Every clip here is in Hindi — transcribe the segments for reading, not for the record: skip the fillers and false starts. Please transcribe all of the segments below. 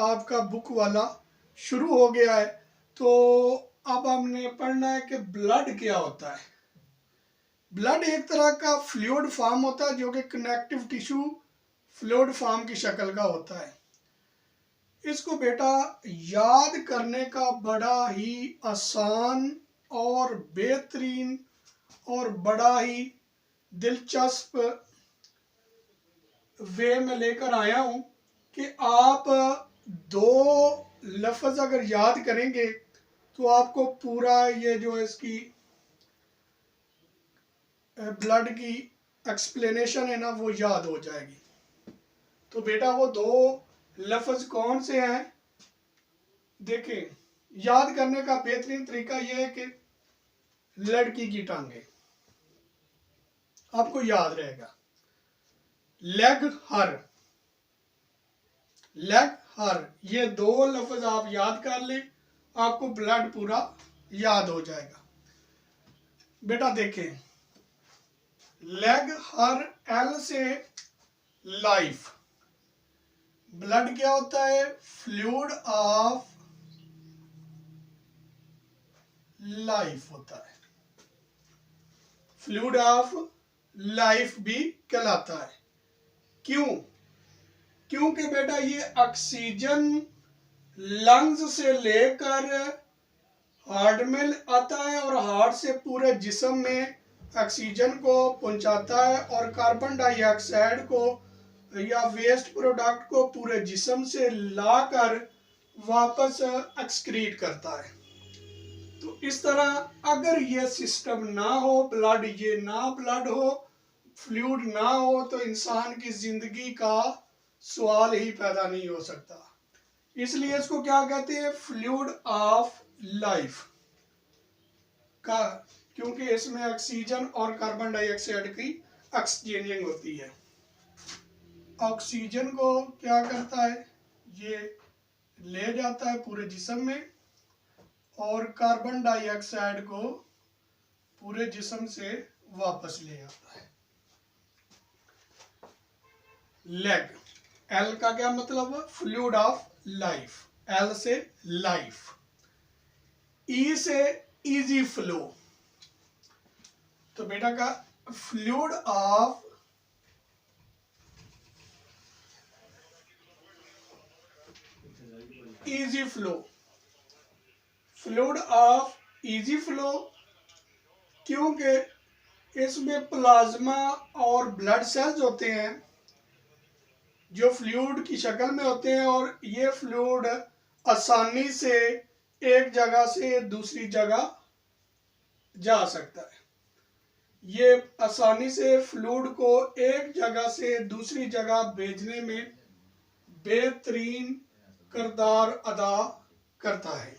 आपका बुक वाला शुरू हो गया है। तो अब हमने पढ़ना है कि ब्लड क्या होता है। ब्लड एक तरह का फ्लूइड फॉर्म होता है जो कि कनेक्टिव टिश्यू फ्लूइड फॉर्म की शक्ल का होता है। इसको बेटा याद करने का बड़ा ही आसान और बेहतरीन और बड़ा ही दिलचस्प वे में लेकर आया हूं कि आप दो लफ्ज अगर याद करेंगे तो आपको पूरा ये जो इसकी ब्लड की एक्सप्लेनेशन है ना वो याद हो जाएगी। तो बेटा वो दो लफ्ज कौन से हैं? देखें, याद करने का बेहतरीन तरीका यह है कि लड़की की टांगे आपको याद रहेगा। लेग हर, लेग हर, ये दो लफ्ज आप याद कर ले, आपको ब्लड पूरा याद हो जाएगा। बेटा देखें, लेग हर एल से लाइफ, ब्लड क्या होता है? फ्लूइड ऑफ लाइफ होता है, फ्लूइड ऑफ लाइफ भी कहलाता है। क्यों? क्योंकि बेटा ये ऑक्सीजन लंग्स से लेकर हार्ट में आता है और हार्ट से पूरे जिस्म में ऑक्सीजन को पहुंचाता है और कार्बन डाइऑक्साइड को या वेस्ट प्रोडक्ट को पूरे जिस्म से लाकर वापस एक्सक्रीट करता है। तो इस तरह अगर ये सिस्टम ना हो, ब्लड ये ना ब्लड हो, फ्लूइड ना हो, तो इंसान की जिंदगी का सवाल ही पैदा नहीं हो सकता। इसलिए इसको क्या कहते हैं? फ्लूइड ऑफ लाइफ का, क्योंकि इसमें ऑक्सीजन और कार्बन डाइऑक्साइड की एक्सचेंजिंग होती है। ऑक्सीजन को क्या करता है? ये ले जाता है पूरे जिस्म में और कार्बन डाइऑक्साइड को पूरे जिस्म से वापस ले आता है। लेग, एल का क्या मतलब? फ्लूइड ऑफ लाइफ, एल से लाइफ। ई से इजी फ्लो, तो बेटा का fluid of easy flow, fluid of easy flow, क्योंकि इसमें प्लाज्मा और ब्लड सेल्स होते हैं जो फ्लूइड की शक्ल में होते हैं और ये फ्लूइड आसानी से एक जगह से दूसरी जगह जा सकता है। ये आसानी से फ्लूइड को एक जगह से दूसरी जगह भेजने में बेहतरीन किरदार अदा करता है।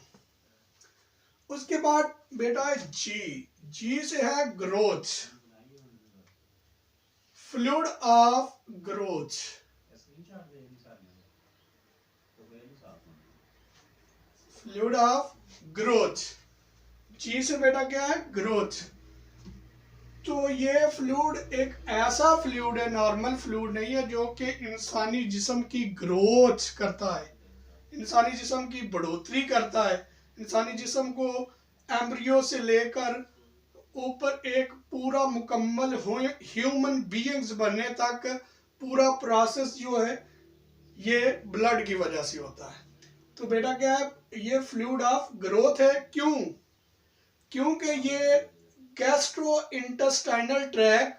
उसके बाद बेटा जी, जी से है growth, fluid of growth, fluid of growth. G से बेटा क्या है? ग्रोथ। तो ये फ्लूइड एक ऐसा फ्लूइड है, नॉर्मल फ्लूइड नहीं है, जो कि इंसानी जिस्म की ग्रोथ करता है, इंसानी जिस्म की बढ़ोतरी करता है, इंसानी जिस्म को एम्ब्रियो से लेकर ऊपर एक पूरा मुकम्मल ह्यूमन बीइंग्स बनने तक पूरा प्रोसेस जो है ये ब्लड की वजह से होता है। तो बेटा क्या है? ये फ्लूइड ऑफ ग्रोथ है। क्यों? क्योंकि ये gastro intestinal tract,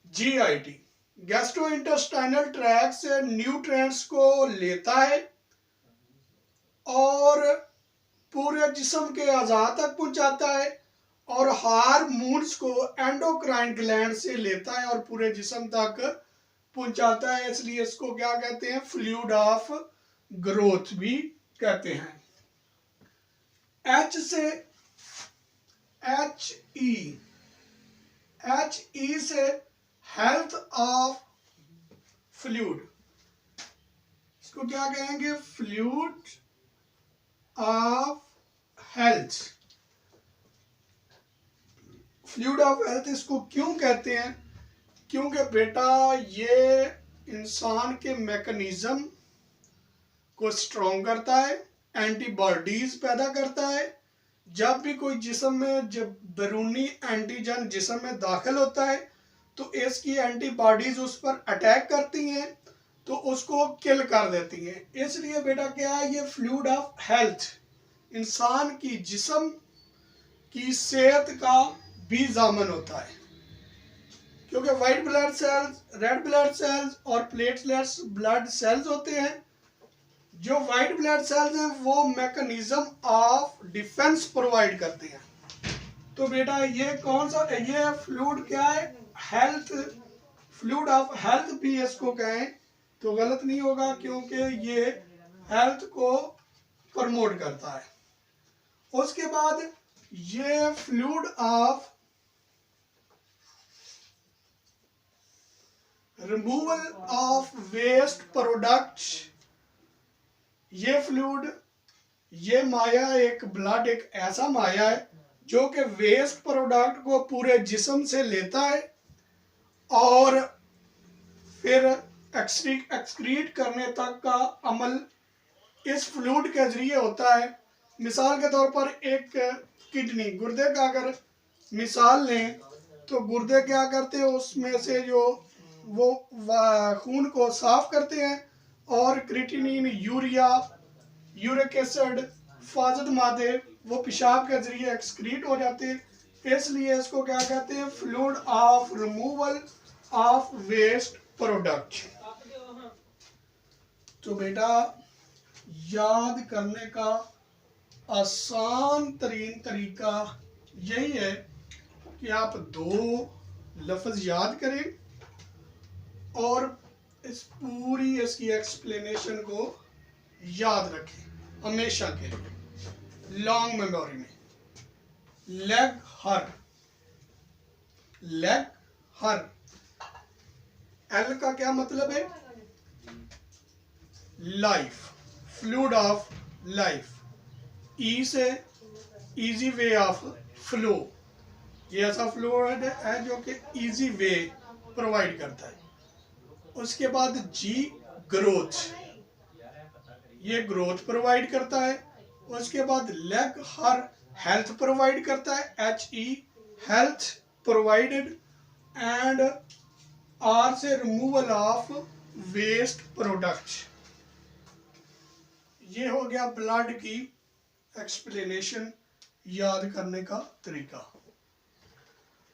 GIT, gastro intestinal tract से न्यूट्रिएंट्स को लेता है और पूरे जिस्म के अज़ा तक पहुंचाता है और हार्मोन्स को एंडोक्राइन ग्लैंड से लेता है और पूरे जिस्म तक पहुंचाता है। इसलिए इसको क्या कहते हैं? फ्लूइड ऑफ ग्रोथ भी कहते हैं। एच से एच ई, एच ई से हेल्थ ऑफ फ्लूइड, इसको क्या कहेंगे? Fluid of health, fluid of health इसको क्यों कहते हैं? क्योंकि बेटा ये इंसान के मैकेनिज्म को स्ट्रॉन्ग करता है, एंटीबॉडीज पैदा करता है। जब भी कोई जिस्म में जब बैरूनी एंटीजन जिस्म में दाखिल होता है तो इसकी एंटीबॉडीज उस पर अटैक करती हैं, तो उसको किल कर देती हैं। इसलिए बेटा क्या है, ये फ्लूइड ऑफ हेल्थ इंसान की जिस्म की सेहत का भी जामन होता है, क्योंकि white blood cells, red blood cells और प्लेटलेट्स ब्लड सेल्स होते हैं। जो वाइट ब्लड सेल्स हैं वो मैकेनिज्म ऑफ डिफेंस प्रोवाइड करते हैं। तो बेटा ये कौन सा, ये फ्लूइड क्या है, हेल्थ, फ्लूइड ऑफ हेल्थ भी इसको कहें तो गलत नहीं होगा, क्योंकि ये हेल्थ को प्रमोट करता है। उसके बाद ये fluid of removal of waste products, ये फ्लूइड, ये माया, एक ब्लड एक ऐसा माया है जो कि वेस्ट प्रोडक्ट को पूरे जिस्म से लेता है और फिर एक्सक्रीट करने तक का अमल इस फ्लूइड के जरिए होता है। मिसाल के तौर पर एक किडनी, गुर्दे का अगर मिसाल लें तो गुर्दे क्या करते हैं, उसमें से जो वो खून को साफ करते हैं और क्रिएटिनिन, यूरिया, यूरिक एसिड, फाजत मादे वो पेशाब के जरिए एक्सक्रीट हो जाते हैं। इसलिए इसको क्या कहते हैं, fluid of removal of waste product. तो बेटा याद करने का आसान तरीन तरीका यही है कि आप दो लफ्ज याद करें और इस पूरी इसकी एक्सप्लेनेशन को याद रखें हमेशा के लिए लॉन्ग मेमोरी में। लेग हर, लेग हर, एल का क्या मतलब है, लाइफ, फ्लूइड ऑफ लाइफ। ई से इजी वे ऑफ फ्लो, ये ऐसा फ्लूइड है जो कि इजी वे प्रोवाइड करता है। उसके बाद जी ग्रोथ, ये ग्रोथ प्रोवाइड करता है। उसके बाद लेग हर हेल्थ प्रोवाइड करता है, H E health provided, and R से रिमूवल ऑफ वेस्ट प्रोडक्ट। ये हो गया ब्लड की एक्सप्लेनेशन, याद करने का तरीका।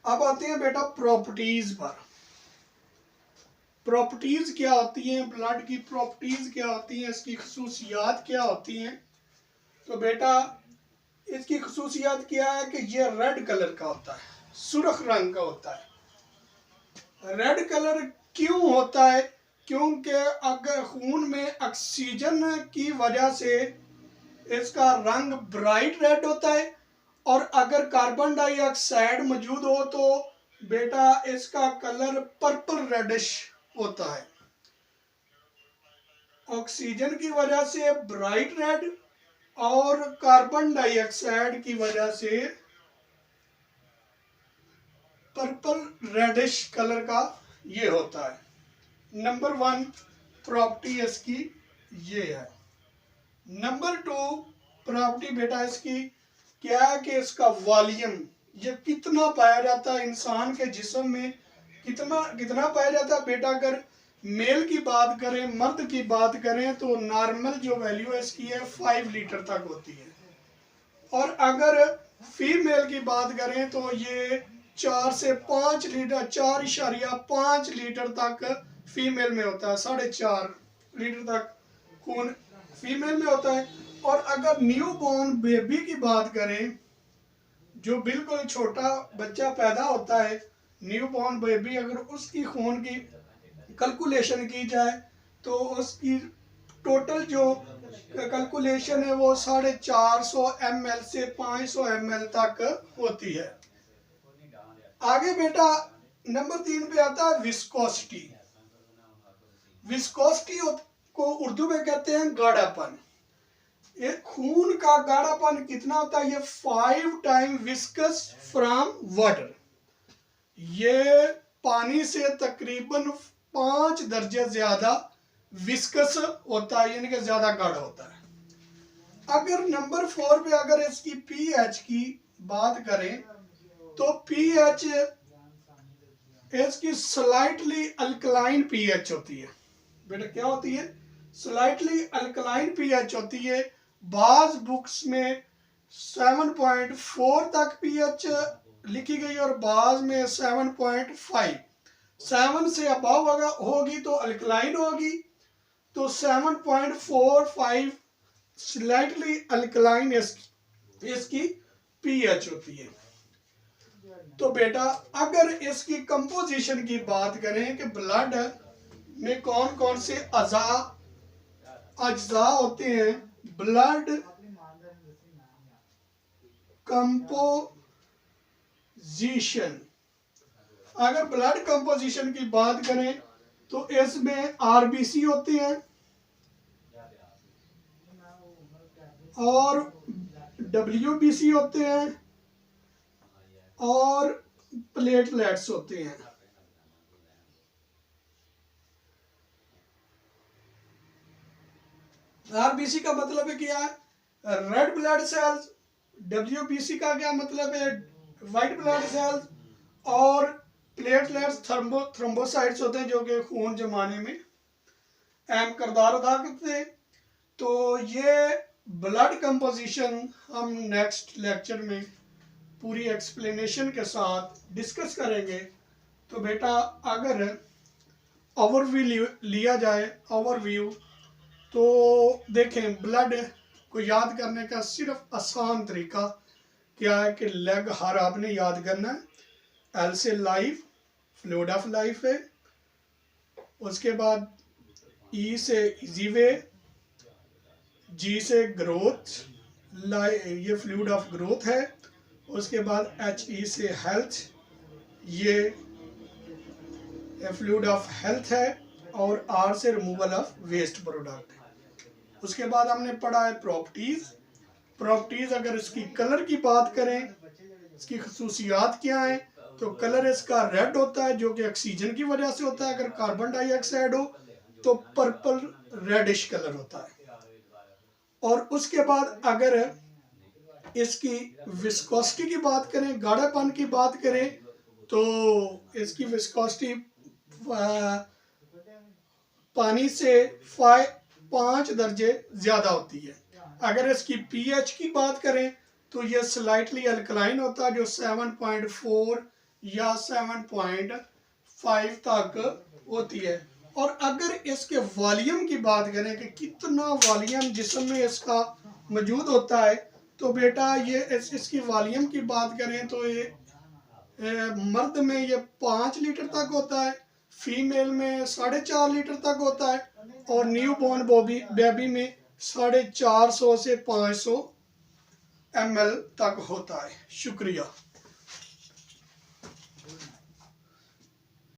अब आते हैं बेटा प्रॉपर्टीज पर। प्रॉपर्टीज क्या होती हैं, ब्लड की प्रॉपर्टीज क्या होती हैं, इसकी खसूसियात क्या होती हैं। तो बेटा इसकी खसूसियात क्या है कि ये रेड कलर का होता है, सुर्ख रंग का होता है। रेड कलर क्यों होता है, क्योंकि अगर खून में ऑक्सीजन की वजह से इसका रंग ब्राइट रेड होता है, और अगर कार्बन डाइऑक्साइड मौजूद हो तो बेटा इसका कलर पर्पल रेडिश होता है। ऑक्सीजन की वजह से ब्राइट रेड और कार्बन डाइऑक्साइड की वजह से पर्पल रेडिश कलर का ये होता है। नंबर 1 प्रॉपर्टी इसकी ये है। नंबर 2 प्रॉपर्टी बेटा इसकी क्या है कि इसका वॉल्यूम, ये कितना पाया जाता है इंसान के जिस्म में, कितना पाया जाता है बेटा। अगर मेल की बात करें, मर्द की बात करें तो नॉर्मल जो वैल्यू है इसकी है 5 लीटर तक होती है, और अगर फीमेल की बात करें तो ये 4 से 5 लीटर, 4.5 लीटर तक फीमेल में होता है, 4.5 लीटर तक खून फीमेल में होता है। और अगर न्यू बॉर्न बेबी की बात करें, जो बिल्कुल छोटा बच्चा पैदा होता है, न्यू बॉर्न बेबी, अगर उसकी खून की कैलकुलेशन की जाए तो उसकी टोटल जो कैलकुलेशन है वो 450 ml से 500 ml तक होती है। आगे बेटा नंबर 3 पे आता है विस्कोसिटी। विस्कोसिटी को उर्दू में कहते हैं गाढ़ापन। ये खून का गाढ़ापन कितना होता है, ये 5 टाइम विस्कस फ्रॉम वाटर, ये पानी से तकरीबन 5 दर्जे ज्यादा विस्कस होता है, यानी कि ज्यादा गाढ़ा होता है। अगर नंबर 4 पे अगर इसकी पीएच की बात करें तो पीएच इसकी स्लाइटली अल्कलाइन पीएच होती है। बेटा क्या होती है? स्लाइटली अल्कलाइन पीएच होती है। बाज बुक्स में 7.4 तक पीएच लिखी गई और बाज में 7.5। 7 से अबव होगी तो अल्कलाइन होगी, तो 7.45 स्लाइटली अल्कलाइन इसकी पीएच होती है। तो बेटा अगर इसकी कंपोजिशन की बात करें कि ब्लड में कौन कौन से अज्जा होते हैं, ब्लड कंपोजिशन, अगर ब्लड कंपोजिशन की बात करें तो इसमें आरबीसी होते हैं और डब्ल्यूबीसी होते हैं और प्लेटलेट्स होते हैं। आरबीसी का मतलब है क्या है? Red blood cells. डब्ल्यूबीसी का क्या मतलब है? White blood cells. और प्लेटलेट्स थ्रोम्बोसाइट्स होते हैं जो कि खून जमाने में अहम किरदार अदा करते हैं। तो ये ब्लड कंपोजिशन हम नेक्स्ट लेक्चर में पूरी एक्सप्लेनेशन के साथ डिस्कस करेंगे। तो बेटा अगर ओवरव्यू लिया जाए, ओवरव्यू, तो देखें ब्लड को याद करने का सिर्फ आसान तरीका क्या है कि लेग हर आपने याद करना है। एल से लाइफ, फ्लूइड ऑफ लाइफ है। उसके बाद ई से इजी वे, जी से ग्रोथ, ये फ्लूइड ऑफ ग्रोथ है। उसके बाद एच ई से हेल्थ, ये फ्लूइड ऑफ हेल्थ है। और आर से रिमूवल ऑफ वेस्ट प्रोडक्ट है। उसके बाद हमने पढ़ा है प्रॉपर्टीज। प्रॉपर्टीज अगर इसकी कलर की बात करें, इसकी खसूसियात क्या है, तो कलर इसका रेड होता है जो कि ऑक्सीजन की वजह से होता है। अगर कार्बन डाइऑक्साइड हो तो पर्पल रेडिश कलर होता है। और उसके बाद अगर इसकी विस्कोसिटी की बात करें, गाढ़ापन की बात करें, तो इसकी विस्कोसिटी पानी से 5 दर्जे ज्यादा होती है। अगर इसकी पीएच की बात करें तो ये स्लाइटली अल्कलाइन होता है जो 7.4 या 7.5 तक होती है। और अगर इसके वॉल्यूम की बात करें कि कितना वॉल्यूम जिस्म में इसका मौजूद होता है, तो बेटा ये इसकी वॉल्यूम की बात करें तो ये मर्द में ये 5 लीटर तक होता है, फीमेल में 4.5 लीटर तक होता है, और न्यू बॉर्न बेबी में 450 से 500 ml तक होता है। शुक्रिया।